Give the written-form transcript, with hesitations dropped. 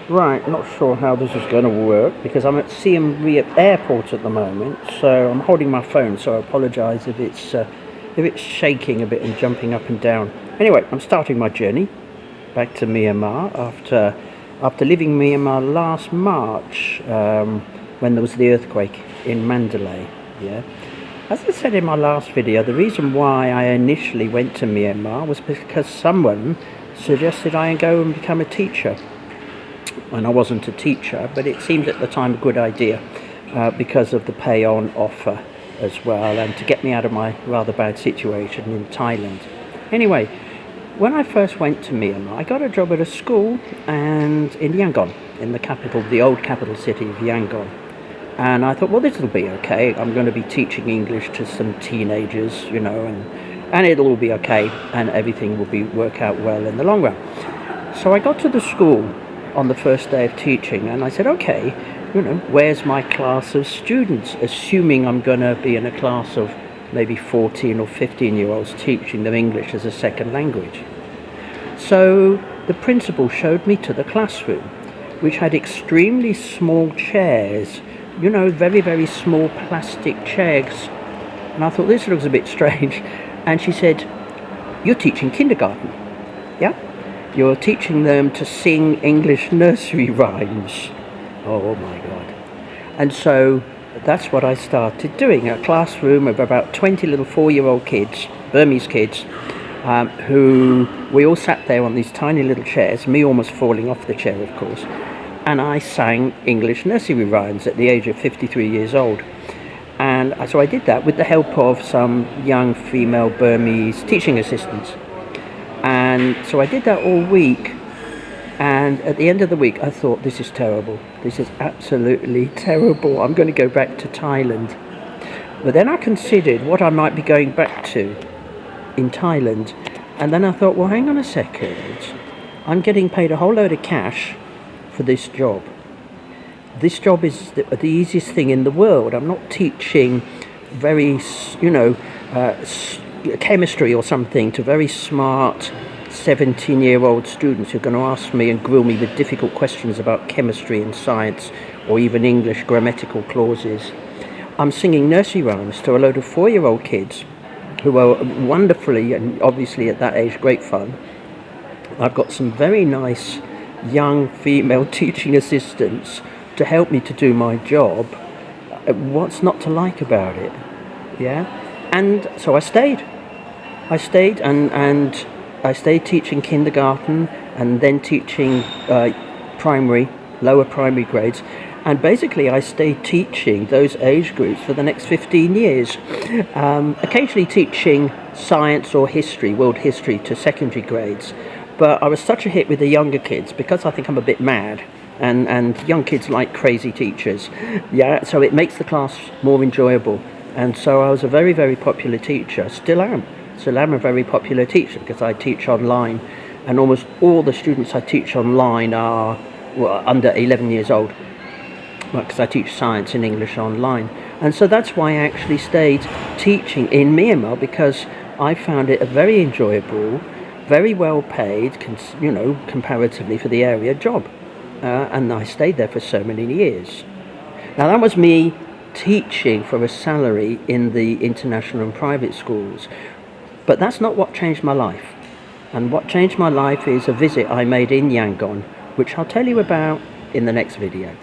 Right, not sure how this is going to work because I'm at Siem Reap Airport at the moment, so I'm holding my phone, so I apologise if it's shaking a bit and jumping up and down. Anyway, I'm starting my journey back to Myanmar after leaving Myanmar last March when there was the earthquake in Mandalay. Yeah. As I said in my last video, the reason why I initially went to Myanmar was because someone suggested I go and become a teacher. And I wasn't a teacher, but it seemed at the time a good idea because of the pay on offer as well, and to get me out of my rather bad situation in Thailand. Anyway, when I first went to Myanmar, I got a job at a school and in Yangon, in the capital, the old capital city of Yangon. And I thought, well, this will be okay. I'm going to be teaching English to some teenagers, you know, and it'll all be okay, and everything will work out well in the long run. So I got to the school on the first day of teaching, and I said, okay, you know, where's my class of students, assuming I'm going to be in a class of maybe 14 or 15-year-olds teaching them English as a second language. So the principal showed me to the classroom, which had extremely small chairs, you know, very, very small plastic chairs. And I thought, this looks a bit strange. And she said, you're teaching kindergarten, yeah? You're teaching them to sing English nursery rhymes. Oh my God. And so that's what I started doing. A classroom of about 20 little 4-year-old kids, Burmese kids, who we all sat there on these tiny little chairs, me almost falling off the chair, of course. And I sang English nursery rhymes at the age of 53 years old. And so I did that with the help of some young female Burmese teaching assistants. And so I did that all week, and at the end of the week I thought, this is terrible, this is absolutely terrible, I'm going to go back to Thailand. But then I considered what I might be going back to in Thailand, and then I thought, well, hang on a second, I'm getting paid a whole load of cash for this job. This job is the easiest thing in the world. I'm not teaching very, you know, chemistry or something to very smart 17-year-old students who are going to ask me and grill me with difficult questions about chemistry and science or even English grammatical clauses. I'm singing nursery rhymes to a load of 4-year-old kids who are wonderfully, and obviously at that age, great fun. I've got some very nice young female teaching assistants to help me to do my job. What's not to like about it? Yeah? And so I stayed and I stayed teaching kindergarten and then teaching primary, lower primary grades. And basically I stayed teaching those age groups for the next 15 years. Occasionally teaching science or history, world history, to secondary grades. But I was such a hit with the younger kids because I think I'm a bit mad. And young kids like crazy teachers. Yeah, so it makes the class more enjoyable. And so I was a very, very popular teacher, still am a very popular teacher because I teach online, and almost all the students I teach online are under 11 years old, because I teach science and English online. And so that's why I actually stayed teaching in Myanmar, because I found it a very enjoyable, very well paid, you know, comparatively for the area, job. And I stayed there for so many years. Now that was me teaching for a salary in the international and private schools, but that's not what changed my life. And what changed my life is a visit I made in Yangon, which I'll tell you about in the next video.